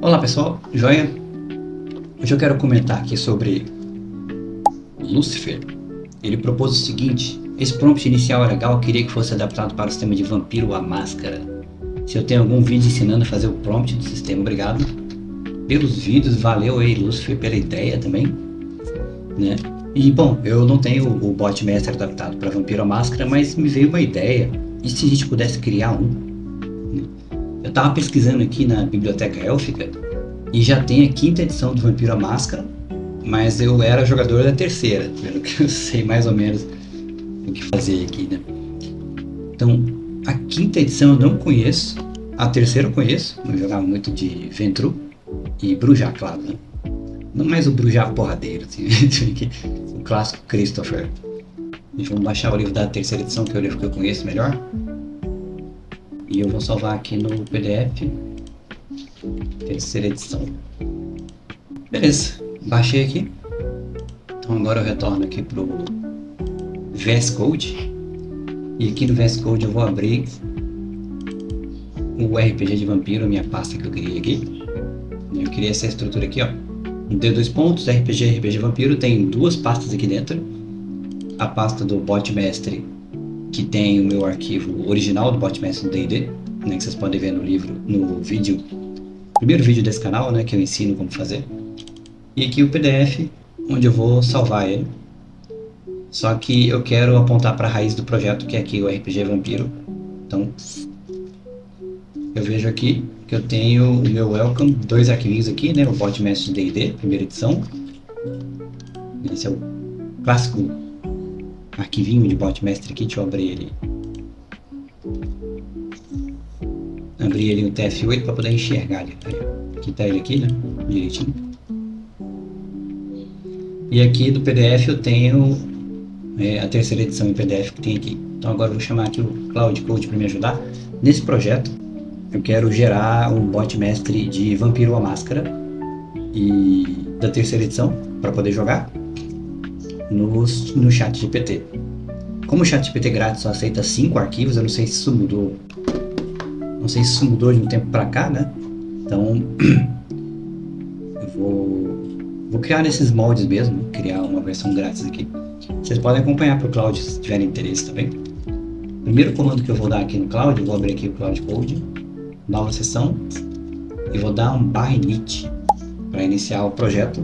Olá pessoal, joia? Hoje eu quero comentar aqui sobre Lucifer. Ele propôs o seguinte: esse prompt inicial é legal, eu queria que fosse adaptado para o sistema de Vampiro à Máscara. Se eu tenho algum vídeo ensinando a fazer o prompt do sistema, obrigado pelos vídeos, valeu aí Lucifer pela ideia também, né? E bom, eu não tenho o bot master adaptado para Vampiro à Máscara, mas me veio uma ideia, e se a gente pudesse criar um? Eu tava pesquisando aqui na biblioteca élfica e já tem a 5ª edição do Vampiro à Máscara, mas eu era jogador da 3ª, pelo que eu sei mais ou menos o que fazer aqui, né? Então, a 5ª edição eu não conheço, a 3ª eu conheço, eu jogava muito de Ventru e Brujah, claro, né? Não mais o Brujah porradeiro, assim, o clássico Christopher. Vamos baixar o livro da 3ª edição, que é o livro que eu conheço melhor. E eu vou salvar aqui no PDF, 3ª edição. Beleza, baixei aqui. Então agora eu retorno aqui pro VS Code. E aqui no VS Code eu vou abrir o RPG de Vampiro, a minha pasta que eu criei aqui. Eu criei essa estrutura aqui, ó. Um D2 pontos, RPG Vampiro, tem 2 pastas aqui dentro. A pasta do bot mestre, que tem o meu arquivo original do bot mestre do D&D, né, que vocês podem ver no livro, no vídeo, primeiro vídeo desse canal, né, que eu ensino como fazer. E aqui o PDF, onde eu vou salvar ele. Só que eu quero apontar para a raiz do projeto, que é aqui o RPG Vampiro. Então, eu vejo aqui que eu tenho o meu welcome, 2 arquivinhos aqui, né, o bot mestre D&D, primeira edição. Esse é o clássico arquivinho de bot mestre aqui, deixa eu abrir ele. Abrir ele no TF8 para poder enxergar ele. Aqui tá ele aqui, né, direitinho. E aqui do PDF eu tenho a 3ª edição em PDF que tem aqui. Então agora eu vou chamar aqui o Cloud Code para me ajudar. Nesse projeto eu quero gerar um bot mestre de Vampiro à Máscara e da 3ª edição para poder jogar no chat GPT. Como o chat GPT grátis só aceita 5 arquivos, eu não sei se isso mudou. Não sei se isso mudou de um tempo para cá, né? Então eu vou criar nesses moldes mesmo, criar uma versão grátis aqui. Vocês podem acompanhar para o Cloud se tiverem interesse também. Primeiro comando que eu vou dar aqui no Cloud, eu vou abrir aqui o Cloud Code, nova sessão, e vou dar um /init para iniciar o projeto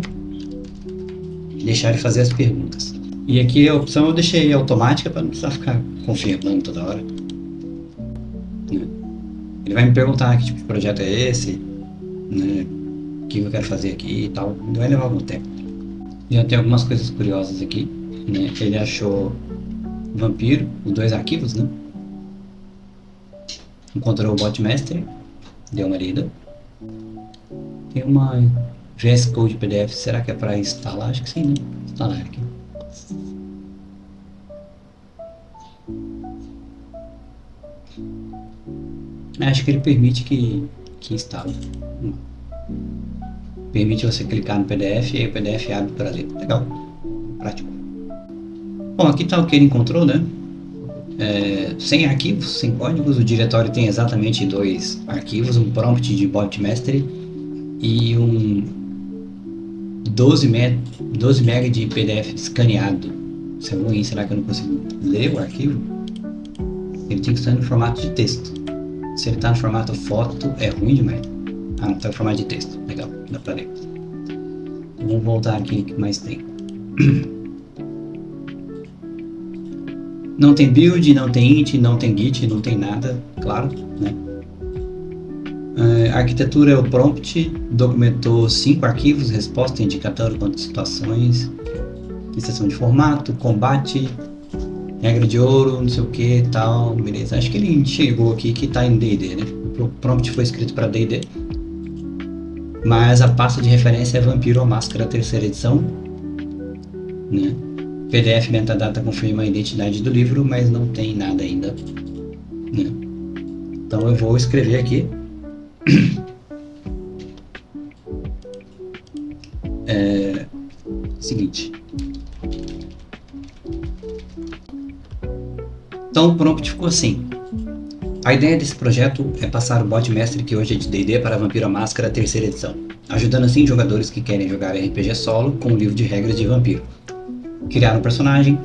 e deixar ele fazer as perguntas. E aqui a opção eu deixei automática para não precisar ficar confirmando toda hora. Ele vai me perguntar que tipo de projeto é esse, né, o que eu quero fazer aqui e tal. Vai levar algum tempo. Já tem algumas coisas curiosas aqui, né? Ele achou Vampiro, os 2 arquivos, né? Encontrou o bot mestre, deu uma lida. Tem uma VS Code PDF, será que é para instalar? Acho que sim, né? Instalar aqui. Acho que ele permite que instale. Permite você clicar no PDF e aí o PDF abre para ler. Legal, prático. Bom, aqui está o que ele encontrou, né? Sem arquivos, sem códigos. O diretório tem exatamente 2 arquivos, um prompt de bot mestre e um 12 MB de PDF escaneado. Isso é ruim, será que eu não consigo ler o arquivo? Ele tem que estar no formato de texto. Se ele está no formato foto, é ruim demais. Ah, não, está no formato de texto. Legal, dá para ler. Então, vamos voltar aqui, o que mais tem? Não tem build, não tem int, não tem git, não tem nada, claro, né? A arquitetura é o prompt, documentou 5 arquivos, resposta, indicatório, quanto de situações, extensão de formato, combate, regra de ouro, não sei o que tal, beleza. Acho que ele enxergou aqui que está em D&D, né? O prompt foi escrito para D&D, mas a pasta de referência é Vampiro à Máscara 3ª edição, né? PDF metadata confirma a identidade do livro, mas não tem nada ainda, né? Então eu vou escrever aqui seguinte. Então o prompt ficou assim: A ideia desse projeto é passar o bot mestre que hoje é de D&D para Vampiro à Máscara 3ª edição, ajudando assim jogadores que querem jogar RPG solo com um livro de regras de vampiro. Criar um personagem,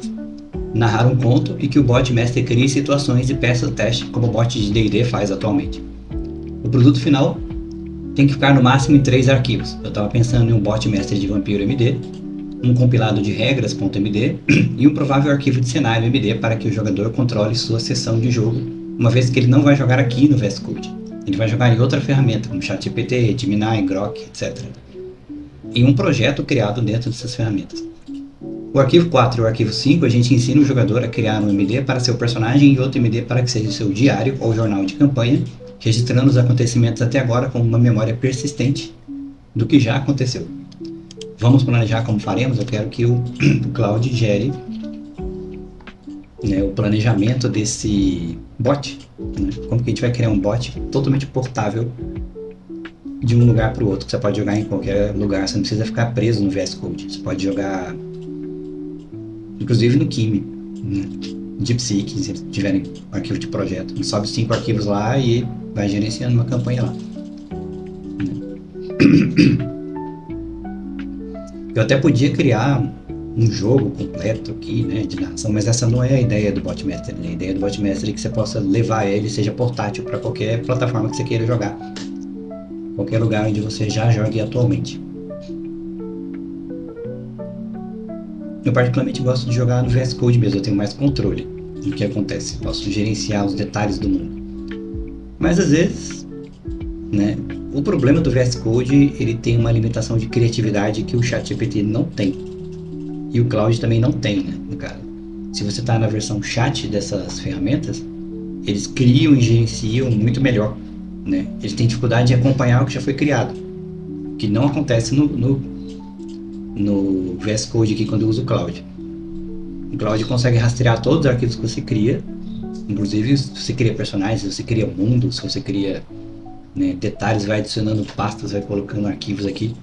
narrar um conto e que o bot mestre crie situações e peça teste como o bot de D&D faz atualmente. O produto final tem que ficar no máximo em 3 arquivos. Eu estava pensando em um bot mestre de Vampiro MD, um compilado de regras.md e um provável arquivo de cenário MD para que o jogador controle sua sessão de jogo, uma vez que ele não vai jogar aqui no VS Code. Ele vai jogar em outra ferramenta, como ChatGPT, Gemini, Grok, etc. Em um projeto criado dentro dessas ferramentas. O arquivo 4 e o arquivo 5, a gente ensina o jogador a criar um MD para seu personagem e outro MD para que seja seu diário ou jornal de campanha, registrando os acontecimentos até agora com uma memória persistente do que já aconteceu. Vamos planejar como faremos. Eu quero que o Cloud gere, né, o planejamento desse bot. Né? Como que a gente vai criar um bot totalmente portável de um lugar para o outro, que você pode jogar em qualquer lugar, você não precisa ficar preso no VS Code. Você pode jogar, inclusive no Kimi, né? DeepSeek, se tiverem arquivo de projeto. Sobe 5 arquivos lá e vai gerenciando uma campanha lá. Eu até podia criar um jogo completo aqui, né, de narração, mas essa não é a ideia do Botmaster, né? A ideia do Botmaster é que você possa levar ele, seja portátil para qualquer plataforma que você queira jogar. Qualquer lugar onde você já jogue atualmente. Eu particularmente gosto de jogar no VS Code mesmo, eu tenho mais controle do que acontece. Posso gerenciar os detalhes do mundo. Mas às vezes, né, o problema do VS Code, ele tem uma limitação de criatividade que o ChatGPT não tem. E o Cloud também não tem, né, no caso. Se você está na versão chat dessas ferramentas, eles criam e gerenciam muito melhor, né? Eles têm dificuldade de acompanhar o que já foi criado, que não acontece no VS Code aqui quando eu uso o Cloud. O Cloud consegue rastrear todos os arquivos que você cria, inclusive se você cria personagens, se você cria mundos, se você cria, né, detalhes, vai adicionando pastas, vai colocando arquivos aqui.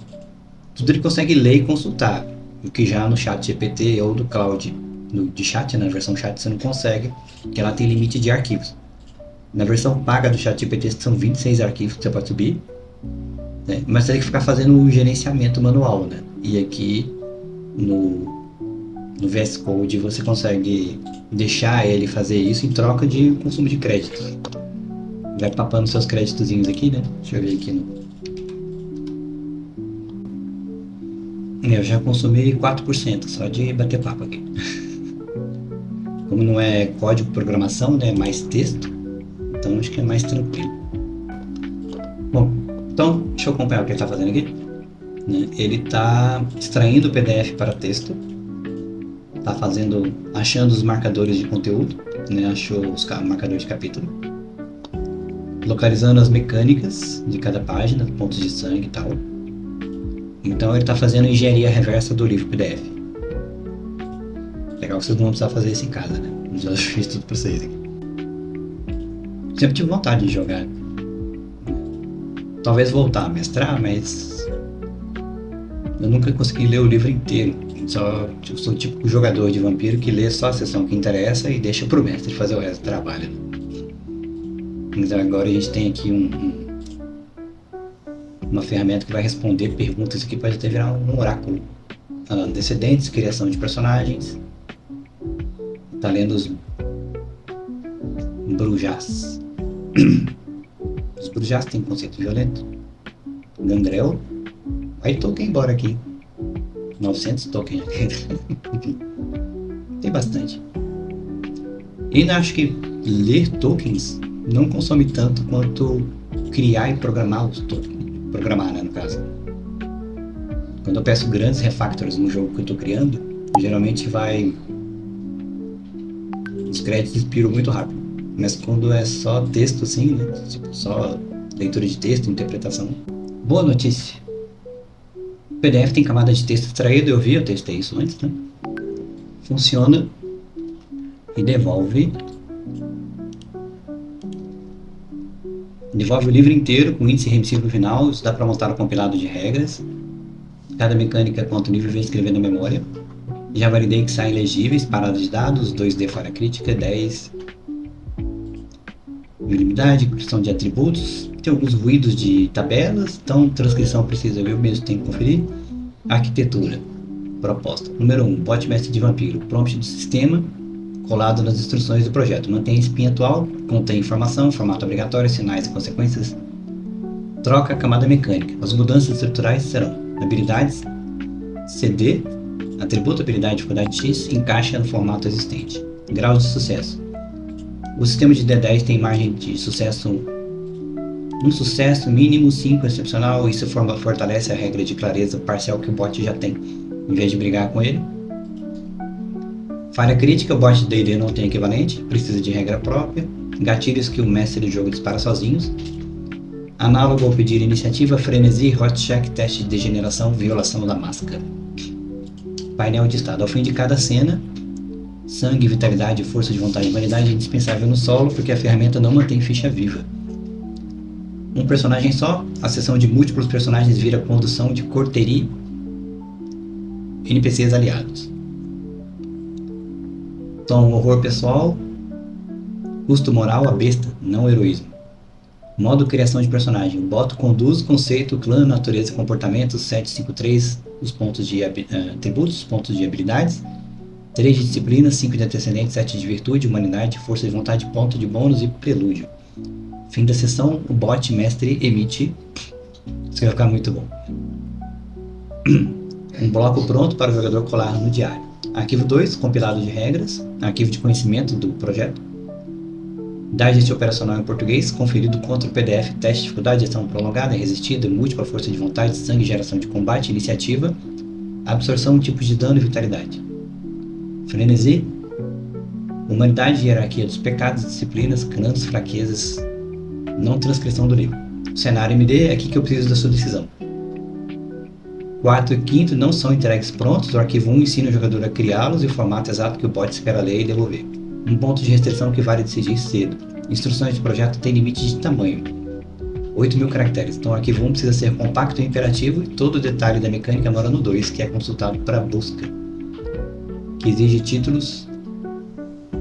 Tudo ele consegue ler e consultar, o que já no chat GPT ou do Cloud, de chat, na versão chat você não consegue, porque ela tem limite de arquivos. Na versão paga do chat GPT são 26 arquivos que você pode subir, né, mas você tem que ficar fazendo o gerenciamento manual, né? E aqui no VS Code você consegue deixar ele fazer isso em troca de consumo de créditos. Vai papando seus créditozinhos aqui, né? Deixa eu ver aqui eu já consumi 4% só de bater papo aqui. Como não é código programação, né? É mais texto, então acho que é mais tranquilo. Bom, então deixa eu acompanhar o que ele está fazendo aqui. Né? Ele está extraindo o PDF para texto, está achando os marcadores de conteúdo, né? Achou os marcadores de capítulo, localizando as mecânicas de cada página, pontos de sangue e tal. Então ele está fazendo engenharia reversa do livro PDF. Legal que vocês não vão precisar fazer isso em casa, né? Eu já fiz tudo para vocês aqui. Sempre tive vontade de jogar. Talvez voltar a mestrar, mas eu nunca consegui ler o livro inteiro. Eu sou o típico jogador de vampiro que lê só a seção que interessa e deixa pro mestre fazer o resto do trabalho. Então agora a gente tem aqui uma ferramenta que vai responder perguntas aqui, pode até virar um oráculo. Antecedentes, criação de personagens. Tá lendo os Brujás. Os Brujás têm conceito violento. Gangrel. Aí token embora aqui. 900 tokens. Tem bastante. E ainda acho que ler tokens não consome tanto quanto criar e programar os tokens. Programar, né, no caso. Quando eu peço grandes refactors no jogo que eu estou criando, geralmente os créditos expiram muito rápido. Mas quando é só texto assim, né, tipo, só leitura de texto, interpretação. Boa notícia. O PDF tem camada de texto extraído, eu testei isso antes, né? Funciona e devolve o livro inteiro com índice remissivo no final. Isso dá para montar um compilado de regras. Cada mecânica quanto nível vem escrever na memória. Já validei que saem legíveis, paradas de dados, 2D fora crítica, 10. Unanimidade, questão de atributos, tem alguns ruídos de tabelas, então transcrição precisa eu mesmo tenho que conferir. Arquitetura, proposta. Número 1, bot mestre de vampiro, prompt do sistema, colado nas instruções do projeto. Mantém a espinha atual, contém informação, formato obrigatório, sinais e consequências. Troca a camada mecânica. As mudanças estruturais serão habilidades, CD, atributo, habilidade, dificuldade X, encaixa no formato existente. Grau de sucesso. O sistema de D10 tem margem de sucesso um sucesso mínimo, 5 excepcional. Isso fortalece a regra de clareza parcial que o bot já tem, em vez de brigar com ele. Falha crítica, o bot de D&D não tem equivalente, precisa de regra própria. Gatilhos que o mestre do jogo dispara sozinhos. Análogo ao pedir iniciativa, frenesi, hot check, teste de degeneração, violação da máscara. Painel de estado. Ao fim de cada cena, sangue, vitalidade, força de vontade e humanidade é indispensável no solo, porque a ferramenta não mantém ficha viva. Um personagem só, a sessão de múltiplos personagens vira condução de corteria, NPCs aliados. Tom, horror pessoal, custo moral, a besta, não heroísmo. Modo criação de personagem, o bot conduz, conceito, clã, natureza e comportamento, 753, os pontos de atributos, pontos de habilidades, 3 de disciplina, 5 de antecedente, 7 de virtude, humanidade, força de vontade, ponto de bônus e prelúdio. Fim da sessão, o bot mestre emite. Isso vai ficar muito bom. Um bloco pronto para o jogador colar no diário. Arquivo 2, compilado de regras. Arquivo de conhecimento do projeto. Digest operacional em português, conferido contra o PDF, teste de dificuldade, ação prolongada, resistida, múltipla força de vontade, sangue, geração de combate, iniciativa, absorção, tipos de dano e vitalidade. Frenesi, humanidade e hierarquia dos pecados, disciplinas, clãs, fraquezas, não transcrição do livro. Cenário MD, é aqui que eu preciso da sua decisão. 4 e 5 não são entregues prontos, o arquivo 1 ensina o jogador a criá-los e o formato exato que o bot espera ler e devolver. Um ponto de restrição que vale decidir cedo. Instruções de projeto têm limite de tamanho. 8.000 caracteres. Então o arquivo 1 precisa ser compacto e imperativo e todo o detalhe da mecânica mora no 2, que é consultado para busca. Que exige títulos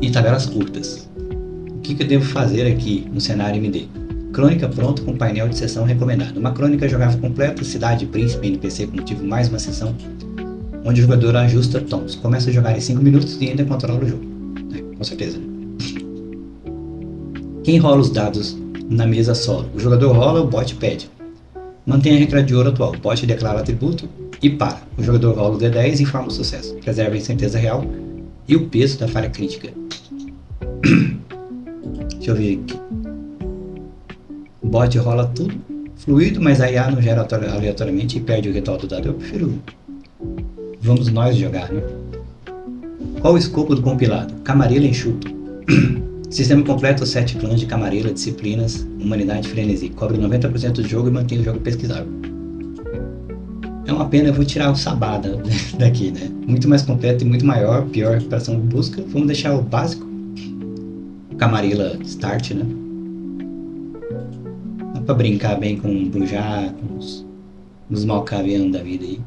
e tabelas curtas. O que eu devo fazer aqui no cenário MD? Crônica pronta com painel de sessão recomendado. Uma crônica jogável completa, cidade, príncipe, NPC com motivo mais uma sessão, onde o jogador ajusta tons. Começa a jogar em 5 minutos e ainda controla o jogo. Com certeza. Quem rola os dados na mesa solo? O jogador rola, o bot pede. Mantém a regra de ouro atual. O bot declara o atributo e para. O jogador rola o D10 e informa o sucesso. Preserva a incerteza real e o peso da falha crítica. Deixa eu ver aqui. O bot rola tudo fluido, mas a IA não gera aleatoriamente e perde o ritual do dado. Eu prefiro... Vamos nós jogar, né? Qual o escopo do compilado? Camarilla enxuto. Sistema completo, 7 clãs de Camarilla, disciplinas, humanidade, frenesi. Cobre 90% do jogo e mantém o jogo pesquisável. É uma pena, eu vou tirar o sabá daqui, né? Muito mais completo e muito maior, pior operação de busca. Vamos deixar o básico. Camarilla Start, né? Dá pra brincar bem com o Brujá, com os Malkavianos da vida aí.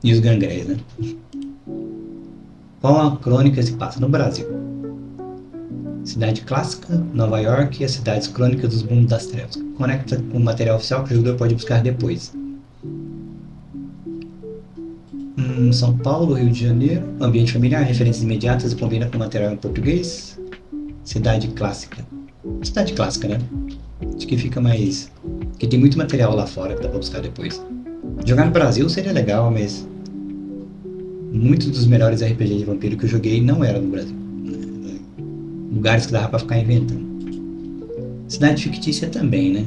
E os Gangrés, né? Qual a crônica se passa no Brasil? Cidade clássica, Nova York e as cidades crônicas dos mundos das trevas. Conecta com o material oficial que o jogador pode buscar depois. São Paulo, Rio de Janeiro, ambiente familiar, referências imediatas e combina com material em português. Cidade clássica. Cidade clássica, né? Acho que fica mais... Porque tem muito material lá fora que dá pra buscar depois. Jogar no Brasil seria legal, mas... Muitos dos melhores RPG de vampiro que eu joguei não eram no Brasil. Lugares que dava pra ficar inventando. Cidade fictícia também, né?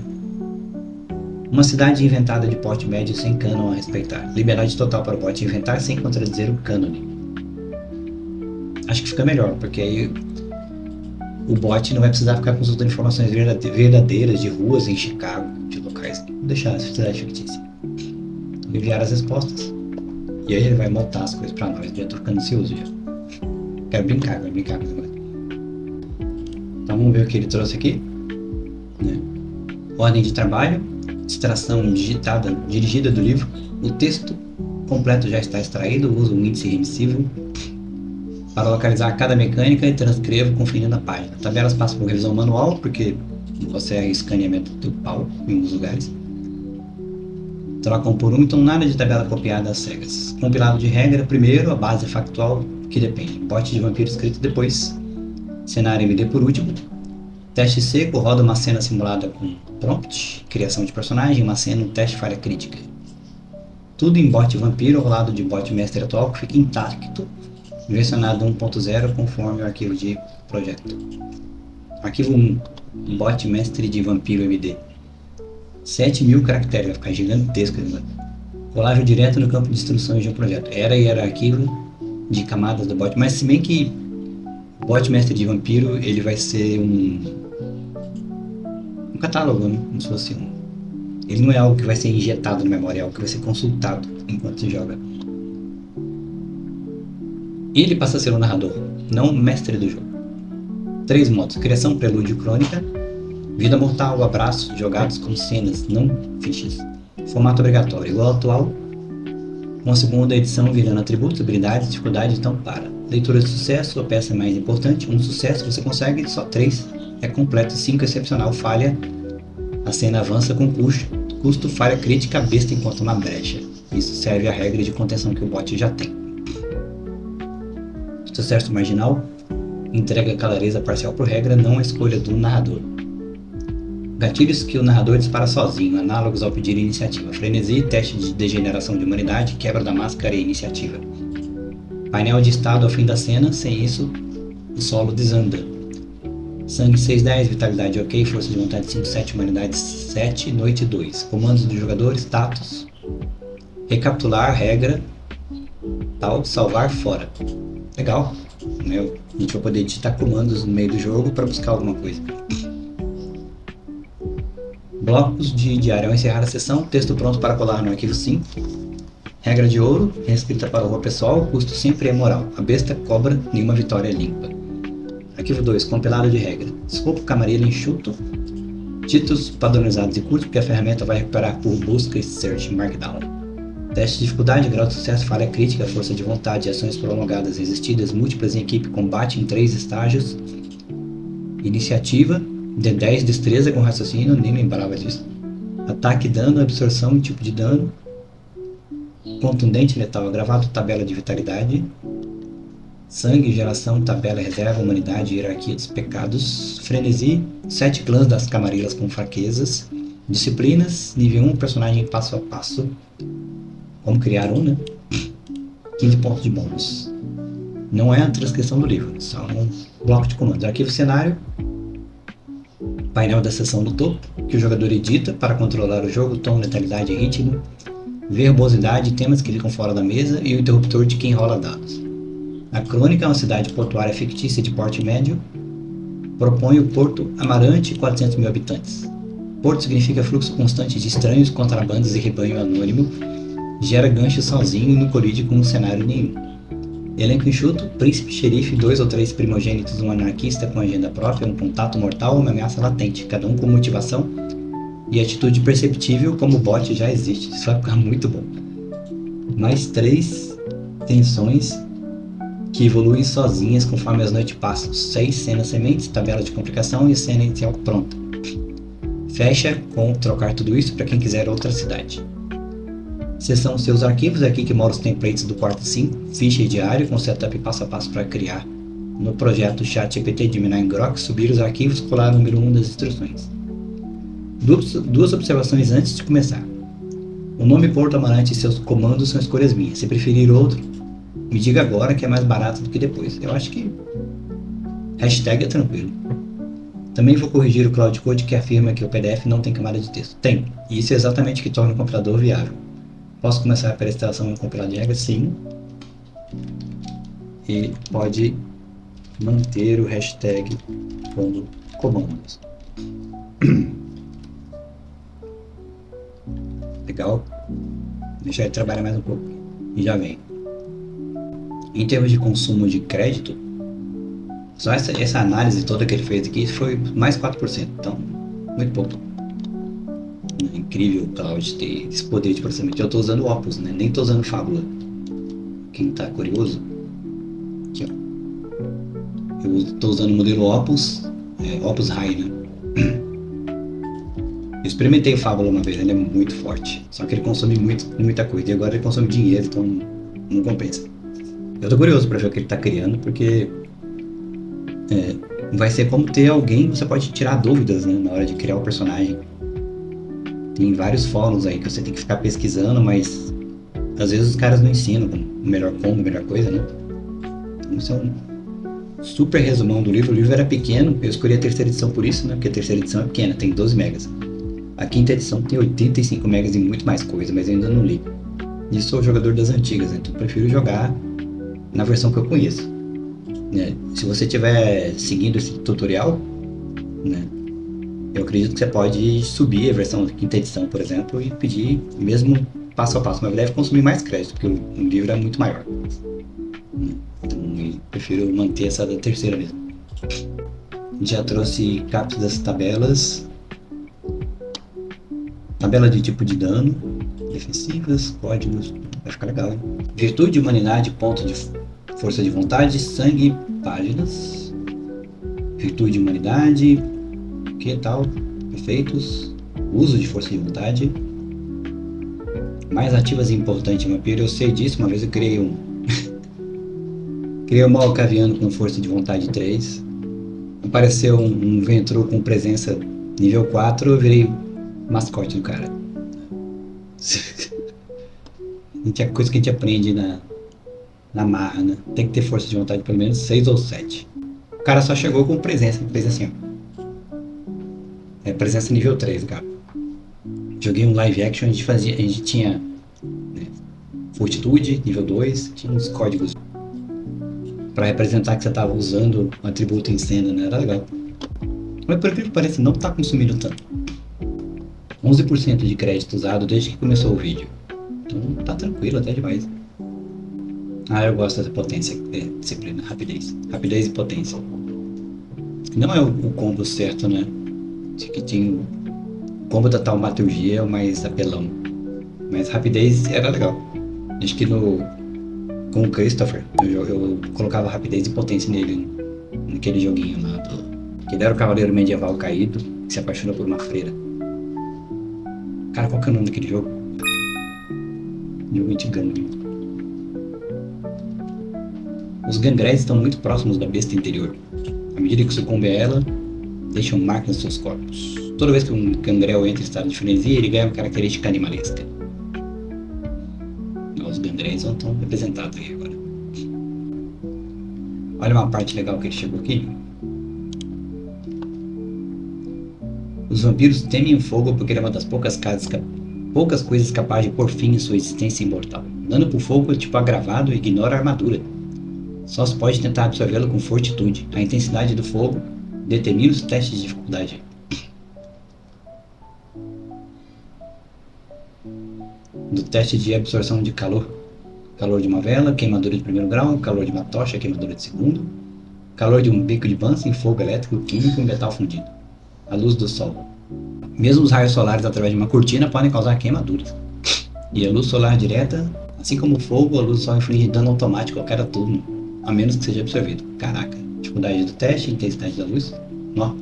Uma cidade inventada de porte médio sem cânon a respeitar. Liberdade total para o bot inventar sem contradizer o cânone. Acho que fica melhor, porque aí o bot não vai precisar ficar consultando informações verdadeiras de ruas em Chicago, de locais. Vou deixar a cidade fictícia. Enviar as respostas. E aí ele vai montar as coisas pra nós, já trocando ansioso já. Quero brincar com o negócio. Então vamos ver o que ele trouxe aqui. Né? Ordem de trabalho, extração dirigida do livro. O texto completo já está extraído, usa um índice remissivo. para localizar cada mecânica e transcrevo conferindo a página. Tabelas passam por revisão manual, porque você é escaneamento do pau em alguns lugares. Trocam por um, então nada de tabela copiada às cegas. Compilado de regra, primeiro, a base factual, que depende. Bot de vampiro escrito depois. Cenário MD por último. Teste seco, roda uma cena simulada com prompt, criação de personagem, uma cena, um teste falha crítica. Tudo em bot vampiro ao lado de bot mestre atual, que fica intacto, versionado 1.0 conforme o arquivo de projeto. Arquivo 1, bot mestre de vampiro MD. 7.000 caracteres, vai ficar gigantesco. Colagem direto no campo de instruções de um projeto. Era e era arquivo de camadas do bot, mas se bem que o bot mestre de vampiro ele vai ser um catálogo, né? Como se fosse um. Ele não é algo que vai ser injetado na memória, é algo que vai ser consultado enquanto se joga. Ele passa a ser o narrador, não o mestre do jogo. 3 modos: criação, prelúdio, crônica. Vida mortal, abraços, jogados com cenas, não fichas. Formato obrigatório, igual ao atual. Com a segunda edição virando atributos, habilidades, dificuldade, então para. Leitura de sucesso, a peça mais importante. 1 sucesso, você consegue, só 3 é completo, 5 excepcional, falha. A cena avança com custo, falha crítica, besta enquanto uma brecha. Isso serve à regra de contenção que o bot já tem. Sucesso marginal, entrega clareza parcial por regra, não a escolha do narrador. Gatilhos que o narrador dispara sozinho, análogos ao pedir iniciativa. Frenesi, teste de degeneração de humanidade, quebra da máscara e iniciativa. Painel de estado ao fim da cena, sem isso, o solo desanda. Sangue 6/10, vitalidade ok, força de vontade 5/7, humanidade 7, noite 2. Comandos do jogador, status. Recapitular, regra, tal, salvar fora. Legal, né? A gente vai poder digitar comandos no meio do jogo para buscar alguma coisa. Blocos de diário ao encerrar a sessão, texto pronto para colar no arquivo 5. Regra de ouro, reescrita para o horror pessoal, custo sempre é moral. A besta cobra, nenhuma vitória limpa. Arquivo 2, compilado de regra. Escopo camarilha enxuto. Títulos padronizados e curtos, porque a ferramenta vai recuperar por busca e search markdown. Teste de dificuldade, grau de sucesso, falha crítica, força de vontade, ações prolongadas resistidas, múltiplas em equipe, combate em 3 estágios. Iniciativa, D10, destreza com raciocínio, nem lembrava disso. Ataque, dano, absorção, tipo de dano. Contundente, letal, agravado, tabela de vitalidade. Sangue, geração, tabela, reserva, humanidade, hierarquia dos pecados. Frenesi, 7 clãs das camarilas com fraquezas. Disciplinas, nível 1, personagem passo a passo. Como criar um, né? 15 pontos de bônus. Não é a transcrição do livro, só um bloco de comandos. Arquivo cenário. Painel da seção do topo, que o jogador edita para controlar o jogo, tom, letalidade e ritmo. Verbosidade, temas que ficam fora da mesa e o interruptor de quem rola dados. A crônica é uma cidade portuária fictícia de porte médio. Propõe o Porto Amarante, 400 mil habitantes. Porto significa fluxo constante de estranhos, contrabandas e rebanho anônimo. Gera gancho sozinho e não colide com cenário nenhum. Elenco enxuto, príncipe, xerife, 2 ou 3 primogênitos, um anarquista com agenda própria, um contato mortal ou uma ameaça latente, cada um com motivação e atitude perceptível como o bot já existe. Isso vai ficar muito bom. Mais 3 tensões que evoluem sozinhas conforme as noites passam. 6 cenas sementes, tabela de complicação e cena inicial pronta. Fecha com trocar tudo isso para quem quiser outra cidade. Seção seus arquivos, é aqui que moram os templates do quarto 5, ficha e diário com setup passo a passo para criar. No projeto ChatGPT de Minar em Grok, subir os arquivos, colar o número 1 das instruções. Duas observações antes de começar. O nome Porto Amarante e seus comandos são escolhas minhas. Se preferir outro, me diga agora que é mais barato do que depois. Eu acho que hashtag é tranquilo. Também vou corrigir o Cloud Code que afirma que o PDF não tem camada de texto. Tem, e isso é exatamente o que torna o compilador viável. Posso começar pela instalação e compilado de regras? Sim. E pode manter o hashtag como comandos. Legal. Deixa ele trabalhar mais um pouco. E já vem. Em termos de consumo de crédito, só essa análise toda que ele fez aqui foi mais 4%. Então, muito pouco. É incrível o Cloud ter esse poder de processamento. Eu estou usando o Opus, né? Nem estou usando Fábula. Quem está curioso, aqui, ó. Eu estou usando o modelo Opus, Opus High, né? Eu experimentei o Fábula uma vez, ele é muito forte, só que ele consome muita coisa, e agora ele consome dinheiro, então não compensa. Eu tô curioso pra ver o que ele tá criando, porque vai ser como ter alguém que você pode tirar dúvidas, né, na hora de criar o personagem. Tem vários fóruns aí que você tem que ficar pesquisando, mas às vezes os caras não ensinam melhor coisa, né? Então isso é um super resumão do livro. O livro era pequeno, eu escolhi a terceira edição por isso, né? Porque a terceira edição é pequena, tem 12 megas. A quinta edição tem 85 megas e muito mais coisa, mas eu ainda não li. E sou jogador das antigas, então eu prefiro jogar na versão que eu conheço. Né? Se você estiver seguindo esse tutorial, né, eu acredito que você pode subir a versão da quinta edição, por exemplo, e pedir mesmo passo a passo, mas deve consumir mais crédito, porque o livro é muito maior. Então eu prefiro manter essa da terceira mesmo. Já trouxe capas das tabelas. Tabela de tipo de dano, defensivas, códigos, vai ficar legal, hein? Virtude, humanidade, ponto de força de vontade, sangue, páginas. Virtude, humanidade, que tal? Efeitos, uso de força de vontade. Mais ativas e importante, vampiro, eu sei disso, uma vez eu criei um. Criei um Malkaviano com força de vontade 3. Apareceu um Ventru com presença nível 4, eu virei mascote do cara. É coisa que a gente aprende na marra, né? Tem que ter força de vontade pelo menos 6 ou 7. O cara só chegou com presença, fez assim, ó. Presença nível 3, cara. Joguei um live action, a gente tinha, né, fortitude, nível 2, tinha uns códigos pra representar que você tava usando um atributo em cena, né? Era legal. Mas por que parece não tá consumindo tanto. 11% de crédito usado desde que começou o vídeo. Então tá tranquilo até demais. Eu gosto dessa potência, disciplina, rapidez. Rapidez e potência. Não é o combo certo, né? Que tinha o combo da taumaturgia é o mais apelão. Mas rapidez era legal. Acho que com o Christopher, eu colocava rapidez e potência nele, naquele joguinho lá. Que ele era o cavaleiro medieval caído, que se apaixonou por uma freira. Cara, qual que é o nome daquele jogo? Jogo de gangue. Os gangréis estão muito próximos da besta interior. À medida que sucumbe a ela, deixam marcas nos seus corpos. Toda vez que um gangrel entra em estado de frenesia, ele ganha uma característica animalesca. Os gangréis estão representados aí agora. Olha uma parte legal que ele chegou aqui. Os vampiros temem o fogo porque ele é uma das poucas coisas capazes de pôr fim em sua existência imortal. Dano por fogo é tipo agravado e ignora a armadura. Só se pode tentar absorvê-lo com fortitude. A intensidade do fogo determina os testes de dificuldade. Do teste de absorção de calor. Calor de uma vela, queimadura de primeiro grau, calor de uma tocha, queimadura de segundo. Calor de um bico de Bunsen, fogo elétrico, químico e metal fundido. A luz do sol. Mesmo os raios solares através de uma cortina podem causar queimaduras. E a luz solar direta, assim como o fogo, a luz do sol inflige dano automático a qualquer turno, a menos que seja absorvido. Caraca, dificuldade do teste, intensidade da luz. Ó.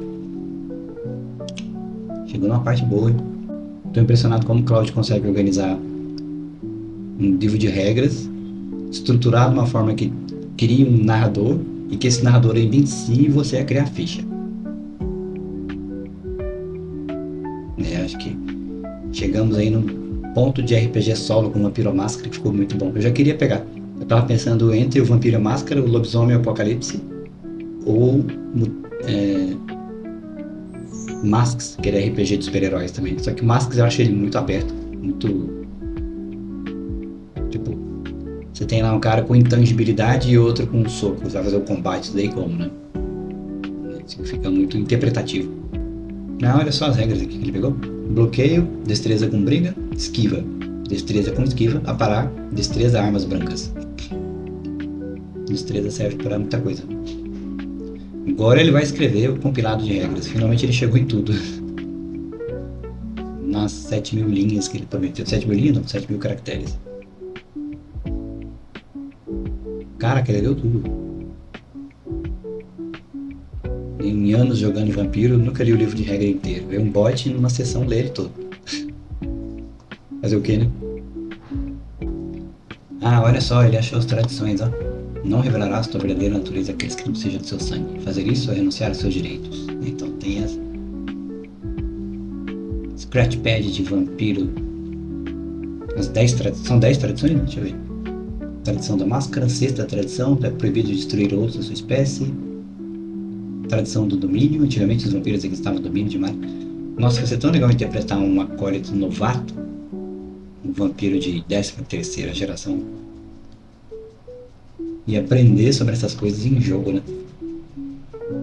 Chegou numa parte boa. Estou impressionado como o Cloud consegue organizar um livro de regras, estruturado de uma forma que cria um narrador e que esse narrador ainda inicie você a criar ficha. Acho que chegamos aí num ponto de RPG solo com Vampiro Máscara que ficou muito bom. Eu já queria pegar. Eu tava pensando entre o Vampiro Máscara, o Lobisomem Apocalipse ou Masks, que é RPG de super-heróis também. Só que o Masks eu achei ele muito aberto, muito... Tipo, você tem lá um cara com intangibilidade e outro com soco. Você vai fazer o combate, isso daí como, né? Isso fica muito interpretativo. Olha só as regras aqui que ele pegou. Bloqueio, destreza com briga, esquiva. Destreza com esquiva, aparar, destreza, armas brancas. Destreza serve para muita coisa. Agora ele vai escrever o compilado de regras. Finalmente ele chegou em tudo. Nas 7.000 linhas que ele prometeu. 7.000 linhas? Não, 7.000 caracteres. Caraca, ele deu tudo. Em anos jogando Vampiro, nunca li o livro de regra inteiro. É um bot numa sessão ler ele todo. Fazer o que, né? Ah, olha só, ele achou as tradições, ó. Não revelarás tua verdadeira natureza àqueles que não sejam do seu sangue. Fazer isso é renunciar aos seus direitos. Então tem as... Scratchpad de vampiro. As 10 tradições. São 10 tradições? Deixa eu ver. Tradição da máscara, sexta tradição, é proibido destruir outros da sua espécie. Tradição do domínio, antigamente os vampiros exercitavam domínio de mar. Nossa, vai ser tão legal interpretar um acólito novato, um vampiro de 13ª geração, e aprender sobre essas coisas em jogo, né?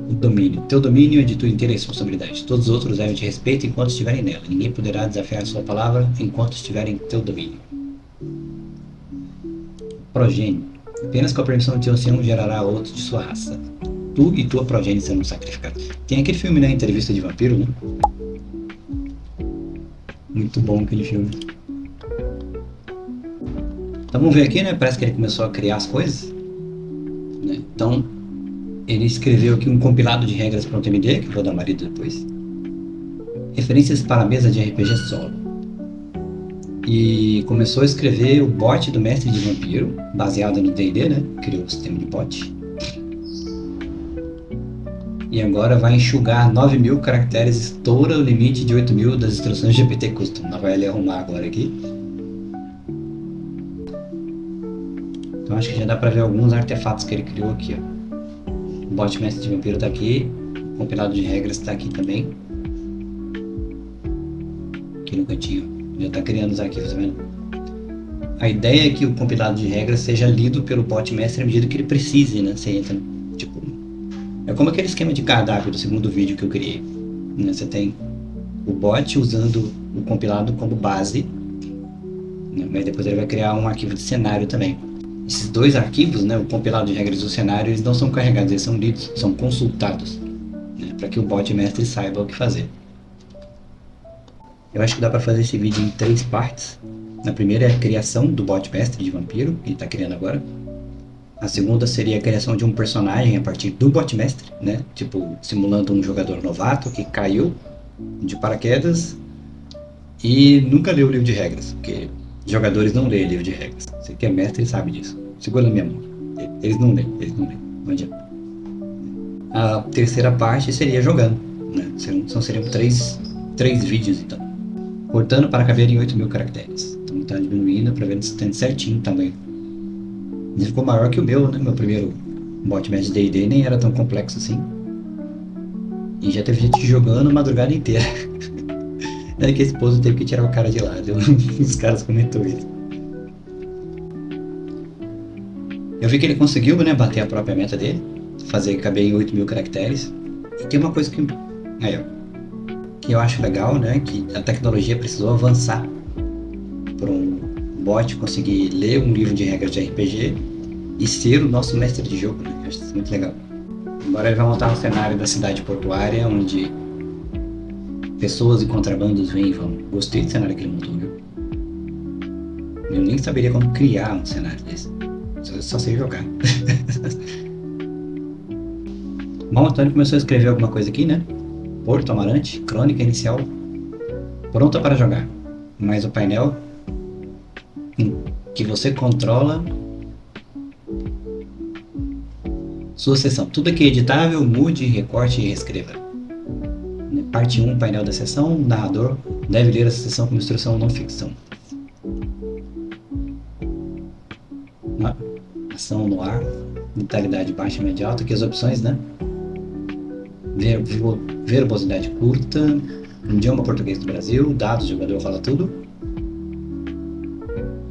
O domínio. Teu domínio é de tua inteira responsabilidade. Todos os outros devem te respeitar enquanto estiverem nela. Ninguém poderá desafiar sua palavra enquanto estiverem em teu domínio. Progênio. Apenas com a permissão de teu ancião gerará outros de sua raça. Tu e tua progênie serão sacrificados. Tem aquele filme, né? Entrevista de Vampiro, né? Muito bom aquele filme. Então vamos ver aqui, né? Parece que ele começou a criar as coisas, né? Então ele escreveu aqui um compilado de regras para o TMD, que eu vou dar marido depois. Referências para a mesa de RPG solo. E começou a escrever o bot do mestre de vampiro, baseado no D&D, né? Criou o sistema de bot. E agora vai enxugar 9.000 caracteres, estoura o limite de 8.000 das instruções GPT Custom. Nós vai ele arrumar agora aqui. Então acho que já dá pra ver alguns artefatos que ele criou aqui, ó. O bot mestre de vampiro tá aqui, o compilado de regras tá aqui também. Aqui no cantinho, já tá criando os arquivos, tá vendo? A ideia é que o compilado de regras seja lido pelo bot mestre à medida que ele precise, né? Você entra, tipo... É como aquele esquema de cardápio do segundo vídeo que eu criei, né? Você tem o bot usando o compilado como base, né? Mas depois ele vai criar um arquivo de cenário também. Esses dois arquivos, né, o compilado de regras do cenário, eles não são carregados, eles são lidos, são consultados, né, para que o bot mestre saiba o que fazer. Eu acho que dá para fazer esse vídeo em 3 partes. A primeira é a criação do bot mestre de vampiro, que ele está criando agora. A segunda seria a criação de um personagem a partir do bot mestre, né, tipo simulando um jogador novato que caiu de paraquedas e nunca leu o livro de regras, porque jogadores não leem livro de regras. Você que é mestre sabe disso. Segura na minha mão. Eles não leem. Não adianta. A terceira parte seria jogando, né? Seriam 3 vídeos, então. Cortando para caber em 8.000 caracteres. Então tá diminuindo para ver se tem certinho o tamanho. Ele ficou maior que o meu, né? Meu primeiro bot mestre de D&D nem era tão complexo assim. E já teve gente jogando a madrugada inteira. É que a esposa teve que tirar o cara de lá, os caras comentou isso. Eu vi que ele conseguiu, né, bater a própria meta dele, fazer caber em 8.000 caracteres. E tem uma coisa que, aí, ó, que eu acho legal, né, que a tecnologia precisou avançar para um bot conseguir ler um livro de regras de RPG e ser o nosso mestre de jogo, né? Eu acho isso muito legal. Agora ele vai montar um cenário da cidade portuária, onde pessoas e contrabandos vêm e vão. Gostei do cenário que ele montou, viu? Eu nem saberia como criar um cenário desse. Só sei jogar. Bom, então ele começou a escrever alguma coisa aqui, né? Porto Amarante, crônica inicial, pronta para jogar. Mas o painel que você controla sua sessão. Tudo aqui é editável, mude, recorte e reescreva. Parte 1, painel da sessão, o narrador deve ler essa sessão como instrução não ficção. Ação no ar, vitalidade baixa, média alta, aqui as opções, né? Verbosidade curta, idioma português do Brasil, dados, jogador fala tudo.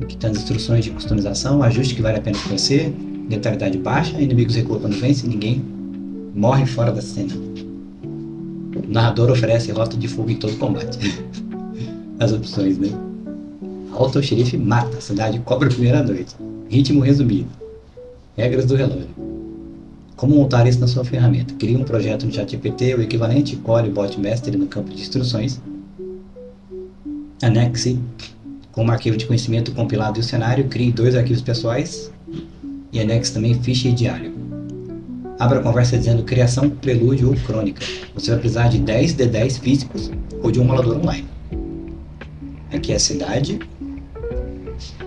Aqui tem as instruções de customização, ajuste que vale a pena conhecer, letalidade baixa, inimigos recuam quando vence, ninguém morre fora da cena. O narrador oferece rota de fuga em todo combate. As opções, né? Alto o xerife mata, a cidade cobra a primeira noite. Ritmo resumido. Regras do relógio. Como montar isso na sua ferramenta? Crie um projeto no ChatGPT, o equivalente, colhe o bot mestre no campo de instruções. Anexe como arquivo de conhecimento compilado e o cenário. Crie 2 arquivos pessoais. E anexe também ficha e diário. Abra a conversa dizendo criação, prelúdio ou crônica. Você vai precisar de 10 D10 físicos ou de um rolador online. Aqui é a cidade,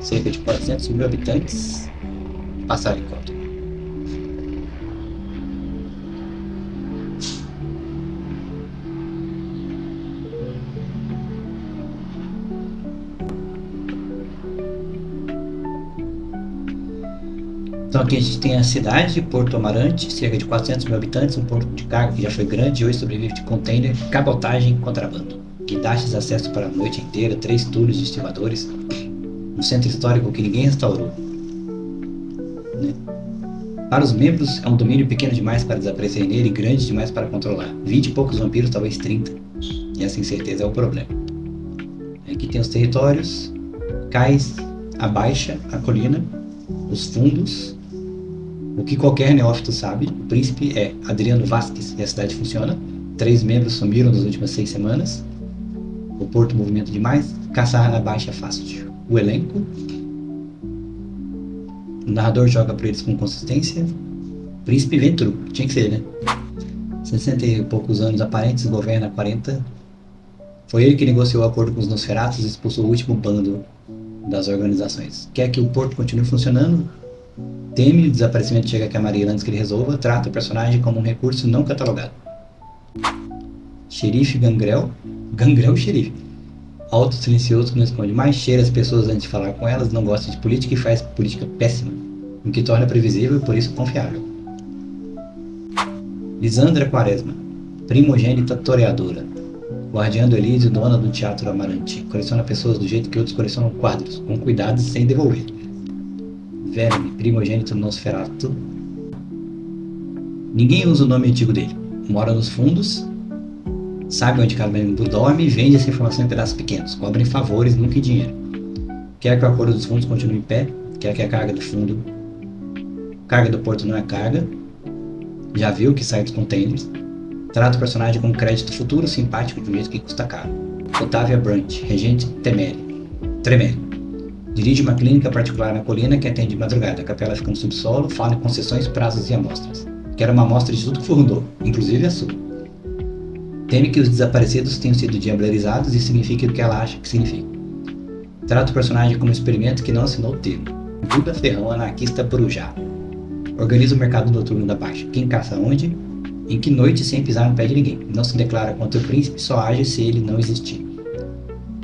cerca de 400 mil habitantes. Passar em conta. Então aqui a gente tem a cidade, Porto Amarante, cerca de 400 mil habitantes, um porto de carga que já foi grande e hoje sobrevive de container, cabotagem e contrabando. Guindastes acesso para a noite inteira, 3 túneis de estivadores, um centro histórico que ninguém restaurou. Né? Para os membros é um domínio pequeno demais para desaparecer nele e grande demais para controlar. 20 e poucos vampiros, talvez 30. E essa incerteza é o problema. Aqui tem os territórios, cais, a baixa, a colina, os fundos. O que qualquer neófito sabe, o príncipe é Adriano Vasquez e a cidade funciona. 3 membros sumiram nas últimas 6 semanas. O porto movimenta demais. Caçar na baixa é fácil. O elenco. O narrador joga por eles com consistência. Príncipe Ventru, tinha que ser, né? 60 e poucos anos aparentes, governa 40. Foi ele que negociou o acordo com os Nosferatus e expulsou o último bando das organizações. Quer que o porto continue funcionando? Teme o desaparecimento chega a Maria antes que ele resolva. Trata o personagem como um recurso não catalogado. Xerife Gangrel. Gangrel xerife. Alto, silencioso, que não esconde mais, cheira as pessoas antes de falar com elas, não gosta de política e faz política péssima, o que torna previsível e por isso confiável. Lisandra Quaresma. Primogênita toreadora. Guardiã do Elísio, dona do Teatro Amarante. Coleciona pessoas do jeito que outros colecionam quadros, com cuidado e sem devolver. Verme, primogênito Nosferatu. Ninguém usa o nome antigo dele. Mora nos fundos, sabe onde cada membro dorme e vende essa informação em pedaços pequenos. Cobra em favores, nunca em dinheiro. Quer que o acordo dos fundos continue em pé, quer que a carga do fundo... Carga do porto não é carga. Já viu que sai dos containers. Trata o personagem como crédito futuro, simpático, de um jeito que custa caro. Otávia Brant, regente Tremere. Dirige uma clínica particular na colina que atende de madrugada. A capela fica no subsolo, fala em concessões, prazos e amostras. Quero uma amostra de tudo que fundou, inclusive a sua. Teme que os desaparecidos tenham sido diablerizados e signifique o que ela acha que significa. Trata o personagem como um experimento que não assinou o termo. Duda Ferrão, anarquista Brujá. Organiza o mercado noturno da Baixa. Quem caça onde? Em que noite sem pisar no pé de ninguém. Não se declara contra o príncipe, só age se ele não existir.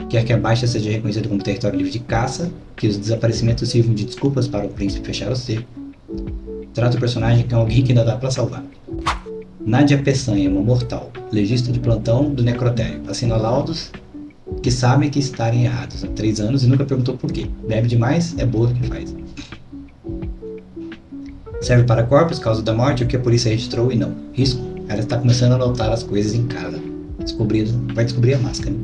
Quer que a Baixa seja reconhecida como território livre de caça, que os desaparecimentos sirvam de desculpas para o príncipe fechar o cerco. Trata o personagem como alguém que ainda dá para salvar. Nádia Peçanha, uma mortal, legista de plantão do necrotério. Assina laudos que sabem que estarem errados há 3 anos e nunca perguntou por quê. Bebe demais, é boa do que faz. Serve para corpos, causa da morte, o que a polícia registrou e não. Risco, ela está começando a notar as coisas em casa. Vai descobrir a máscara.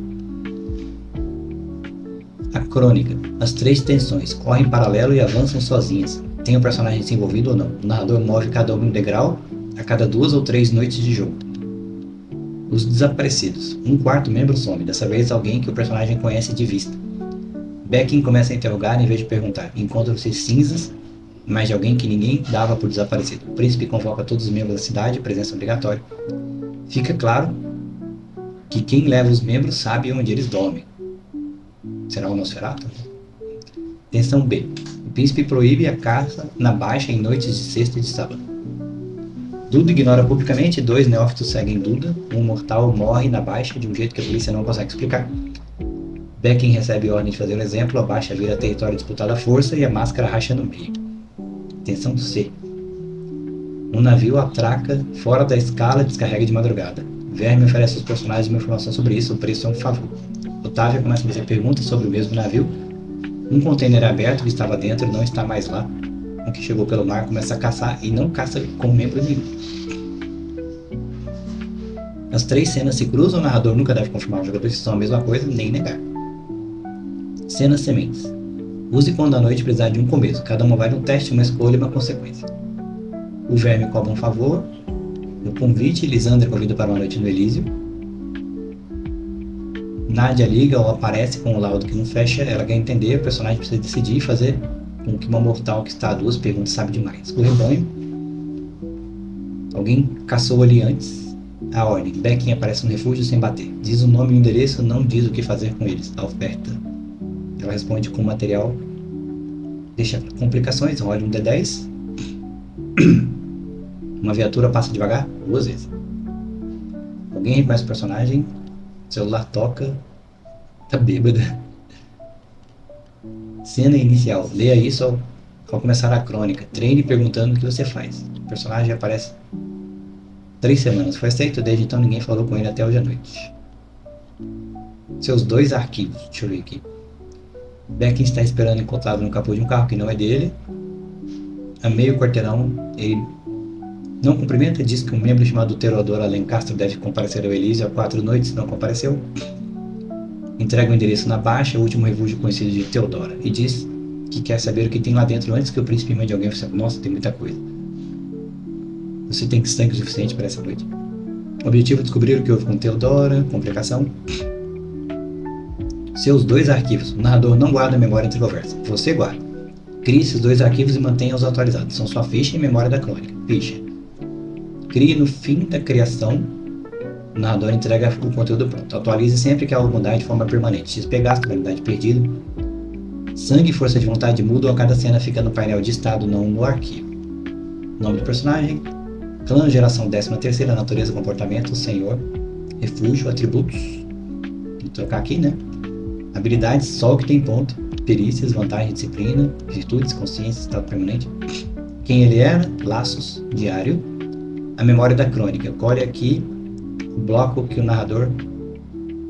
A crônica. As 3 tensões correm em paralelo e avançam sozinhas. Tem o personagem desenvolvido ou não. O narrador move cada um degrau a cada 2 ou 3 noites de jogo. Os desaparecidos. Um quarto membro some, dessa vez alguém que o personagem conhece de vista. Beckin começa a interrogar em vez de perguntar. Encontram-se cinzas, mas de alguém que ninguém dava por desaparecido. O príncipe convoca todos os membros da cidade, presença obrigatória. Fica claro que quem leva os membros sabe onde eles dormem. Será o Nosferatu? Tensão B. O príncipe proíbe a caça na Baixa em noites de sexta e de sábado. Duda ignora publicamente, 2 neófitos seguem Duda, um mortal morre na Baixa de um jeito que a polícia não consegue explicar. Beckin recebe ordem de fazer um exemplo, a Baixa vira território disputado à força e a máscara racha no meio. Tensão C. Um navio atraca fora da escala e descarrega de madrugada. Verme oferece aos personagens uma informação sobre isso, o preço é um favor. Otávia começa a fazer perguntas sobre o mesmo navio. Um container aberto que estava dentro não está mais lá. Um que chegou pelo mar começa a caçar e não caça com membro nenhum. As 3 cenas se cruzam, o narrador nunca deve confirmar os jogadores se são a mesma coisa, nem negar. Cenas sementes. Use quando à noite precisar de um começo. Cada uma vale um teste, uma escolha e uma consequência. O verme cobra um favor. No convite, Lisandra convida para uma noite no Elísio. Nádia liga ou aparece com o laudo que não fecha. Ela quer entender, o personagem precisa decidir e fazer com que uma mortal que está a 2 perguntas sabe demais. O rebanho. Alguém caçou ali antes. A ordem. Becking aparece no refúgio sem bater. Diz o nome e o endereço, não diz o que fazer com eles. A oferta. Ela responde com material. Deixa complicações, role um D10. Uma viatura passa devagar 2 vezes. Alguém reconhece o personagem. O celular toca. Tá bêbada. Cena inicial. Leia isso ao começar a crônica. Treine perguntando o que você faz. O personagem aparece 3 semanas. Foi aceito, desde então ninguém falou com ele até hoje à noite. Seus 2 arquivos. Deixa eu ver aqui. Becking está esperando encontrado no capô de um carro que não é dele. A meio quarteirão, ele não cumprimenta, diz que um membro chamado Teodoro Alencastro deve comparecer ao Elísio há 4 noites, não compareceu. Entrega o endereço na baixa, o último refúgio conhecido de Teodora, e diz que quer saber o que tem lá dentro antes que o príncipe mande alguém. Nossa, tem muita coisa. Você tem sangue suficiente para essa noite. Objetivo: descobrir o que houve com Teodora. Complicação: seus 2 arquivos. O narrador não guarda a memória entre conversas. Você guarda. Crie esses 2 arquivos e mantenha-os atualizados. São sua ficha e memória da crônica. Ficha. Crie no fim da criação. O narrador entrega o conteúdo pronto. Atualize sempre que algo mudar de forma permanente. XP gasto, qualidade perdida. Sangue e força de vontade mudam a cada cena, fica no painel de estado, não no arquivo. Nome do personagem. Clã, geração 13ª, natureza, comportamento, senhor, refúgio, atributos. Vou trocar aqui, né? Habilidades, só o que tem ponto. Perícias, vantagem, disciplina, virtudes, consciência, estado permanente. Quem ele era, laços, diário. A memória da crônica. Colhe aqui o bloco que o narrador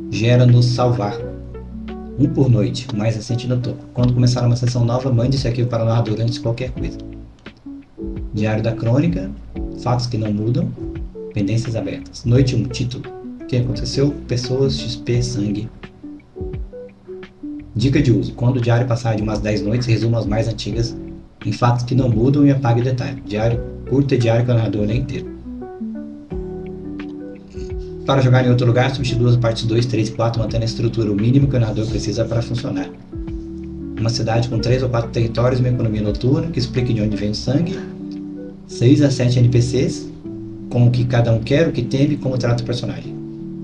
gera no salvar. 1 por noite, o mais recente no topo. Quando começar uma sessão nova, mande esse arquivo para o narrador antes de qualquer coisa. Diário da crônica. Fatos que não mudam. Pendências abertas. Noite 1, título. O que aconteceu? Pessoas, XP, sangue. Dica de uso. Quando o diário passar de umas 10 noites, resuma as mais antigas em fatos que não mudam e apague o detalhe. Diário curto é diário que o narrador lê inteiro. Para jogar em outro lugar, substitua as partes 2, 3 e 4, mantendo a estrutura, o mínimo que o narrador precisa para funcionar. Uma cidade com 3 ou 4 territórios, uma economia noturna, que explique de onde vem o sangue. 6 a 7 NPCs, com o que cada um quer, o que teme e como trata o personagem.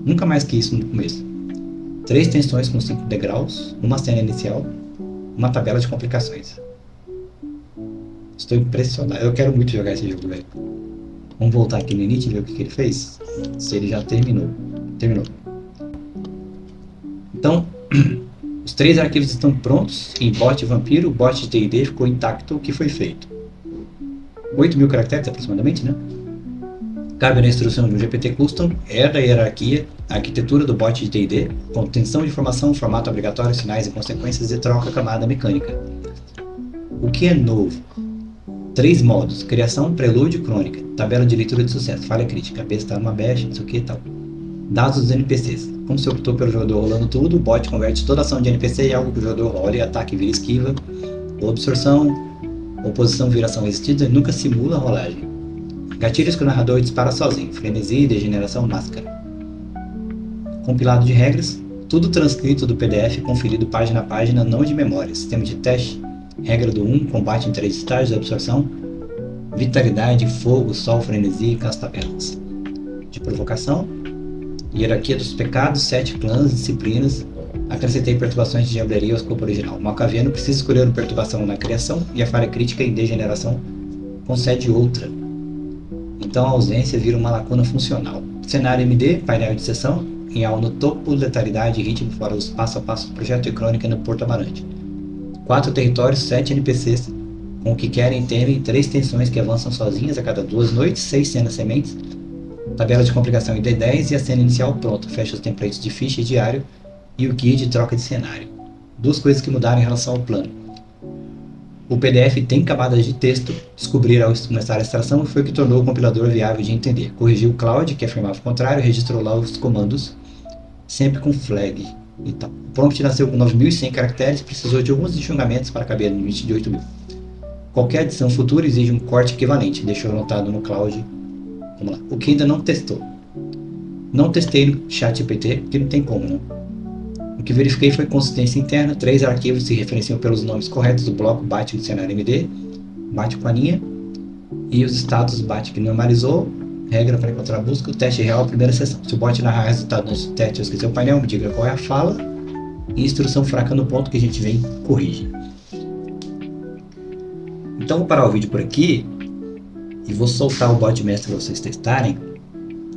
Nunca mais que isso no começo. 3 tensões com 5 degraus, uma cena inicial, uma tabela de complicações. Estou impressionado, eu quero muito jogar esse jogo, velho. Vamos voltar aqui no Init e ver o que ele fez. Se ele já terminou. Terminou. Então, os 3 arquivos estão prontos em bot vampiro. O bot de D&D ficou intacto. O que foi feito? 8.000 caracteres aproximadamente, né? Cabe na instrução de um GPT Custom, herda a hierarquia, a arquitetura do bot de D&D, contenção de informação, formato obrigatório, sinais e consequências e troca camada mecânica. O que é novo? 3 modos: criação, prelúdio e crônica. Tabela de leitura de sucesso, falha crítica, cabeça está numa baixa, não sei o que e tal. Dados dos NPCs. Como se optou pelo jogador rolando tudo, o bot converte toda ação de NPC em algo que o jogador role, ataque vira esquiva, ou absorção, oposição vira ação resistida e nunca simula a rolagem. Gatilhos que o narrador dispara sozinho, frenesi, degeneração, máscara. Compilado de regras, tudo transcrito do PDF, conferido página a página, não de memória. Sistema de teste, regra do 1, combate em 3 estágios, absorção, vitalidade, fogo, sol, frenesi e castabelas. De provocação, hierarquia dos pecados, 7 clãs, disciplinas. Acrescentei perturbações de diableria ao escopo original. O Malcaviano precisa escolher uma perturbação na criação e a falha crítica em degeneração concede outra. Então a ausência vira uma lacuna funcional. Cenário MD, painel de sessão, em AL no topo, letalidade e ritmo fora os passo a passo do projeto e crônica no Porto Amarante. 4 territórios, 7 NPCs, com o que querem e temem, 3 tensões que avançam sozinhas a cada 2 noites, 6 cenas sementes, tabela de complicação em D10 e a cena inicial pronta. Fecha os templates de ficha e diário e o guia de troca de cenário. 2 coisas que mudaram em relação ao plano. O PDF tem camadas de texto, descobrir ao começar a extração foi o que tornou o compilador viável de entender. Corrigiu o Cloud, que afirmava o contrário, registrou lá os comandos, sempre com flag e tal. O prompt nasceu com 9.100 caracteres e precisou de alguns enxugamentos para caber no limite de 8.000. Qualquer adição futura exige um corte equivalente, deixou anotado no Cloud. Vamos lá. O que ainda não testou. Não testei no ChatGPT, porque não tem como, né? O que verifiquei foi consistência interna, 3 arquivos se referenciam pelos nomes corretos do bloco BAT do cenário MD, bate com a linha, e os status BAT que normalizou, Regra para encontrar a busca, o teste real, primeira sessão. Se o bot narrar resultado no teste ou esquecer o painel, me diga qual é a fala. E instrução fraca no ponto que a gente vem corrige. Então vou parar o vídeo por aqui e vou soltar o bot mestre para vocês testarem.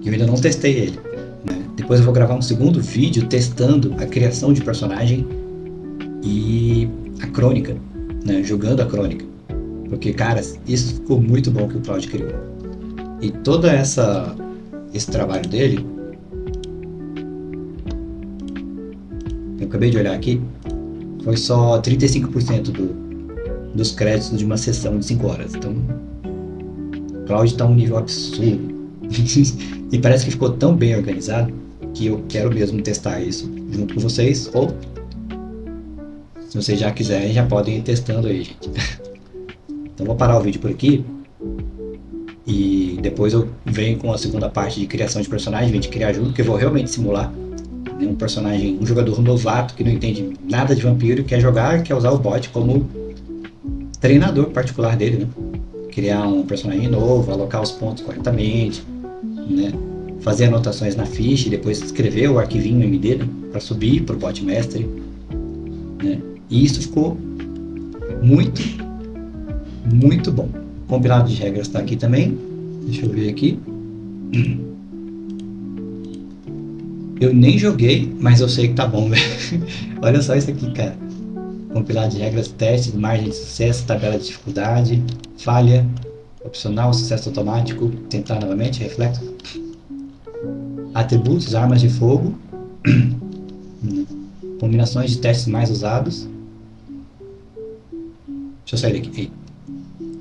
Eu ainda não testei ele, né? Depois eu vou gravar um segundo vídeo testando a criação de personagem e a crônica, né? Jogando a crônica. Porque, cara, isso ficou muito bom que o Claudio criou. E todo esse trabalho dele, eu acabei de olhar aqui, foi só 35% dos créditos de uma sessão de 5 horas. Então, o Claudio está um nível absurdo. E parece que ficou tão bem organizado que eu quero mesmo testar isso junto com vocês. Ou, se vocês já quiserem, já podem ir testando aí, gente. Então, vou parar o vídeo por aqui. E depois eu venho com a segunda parte de criação de personagem, vem de criar junto, porque eu vou realmente simular um personagem, um jogador novato que não entende nada de vampiro e quer jogar, quer usar o bot como treinador particular dele, né? Criar um personagem novo, alocar os pontos corretamente, né? Fazer anotações na ficha e depois escrever o arquivinho MD, né? Para subir para o bot mestre, né? E isso ficou muito, muito bom. O compilado de regras está aqui também. Deixa eu ver aqui. Eu nem joguei, mas eu sei que tá bom, velho. Olha só isso aqui, cara. Compilado de regras, testes, margem de sucesso, tabela de dificuldade, falha, opcional, sucesso automático, tentar novamente, reflexo. Atributos, armas de fogo. Combinações de testes mais usados. Deixa eu sair daqui. Ei.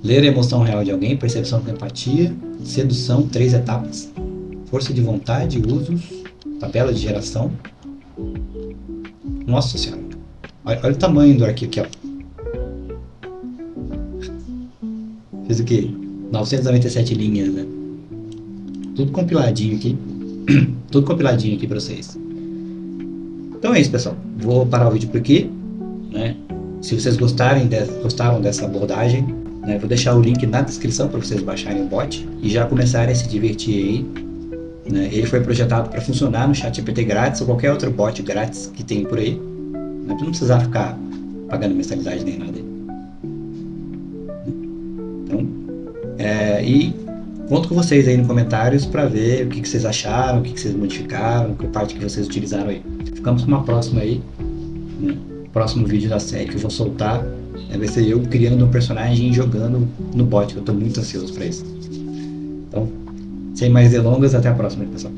Ler a emoção real de alguém, percepção com empatia, sedução, 3 etapas, força de vontade, usos, tabela de geração. Nossa senhora, olha o tamanho do arquivo aqui, ó. Fiz o que? 997 linhas, né? Tudo compiladinho aqui. Tudo compiladinho aqui pra vocês. Então é isso, pessoal. Vou parar o vídeo por aqui, né? Se vocês gostaram dessa abordagem, né, vou deixar o link na descrição para vocês baixarem o bot e já começarem a se divertir aí, né? Ele foi projetado para funcionar no ChatGPT grátis ou qualquer outro bot grátis que tem por aí, né? Pra não precisar ficar pagando mensalidade nem nada. Então, e conto com vocês aí nos comentários para ver o que vocês acharam, o que vocês modificaram, que parte que vocês utilizaram aí. Ficamos com uma próxima aí, né? Próximo vídeo da série que eu vou soltar vai ser eu criando um personagem e jogando no bot, que eu tô muito ansioso para isso. Então, sem mais delongas, até a próxima, pessoal.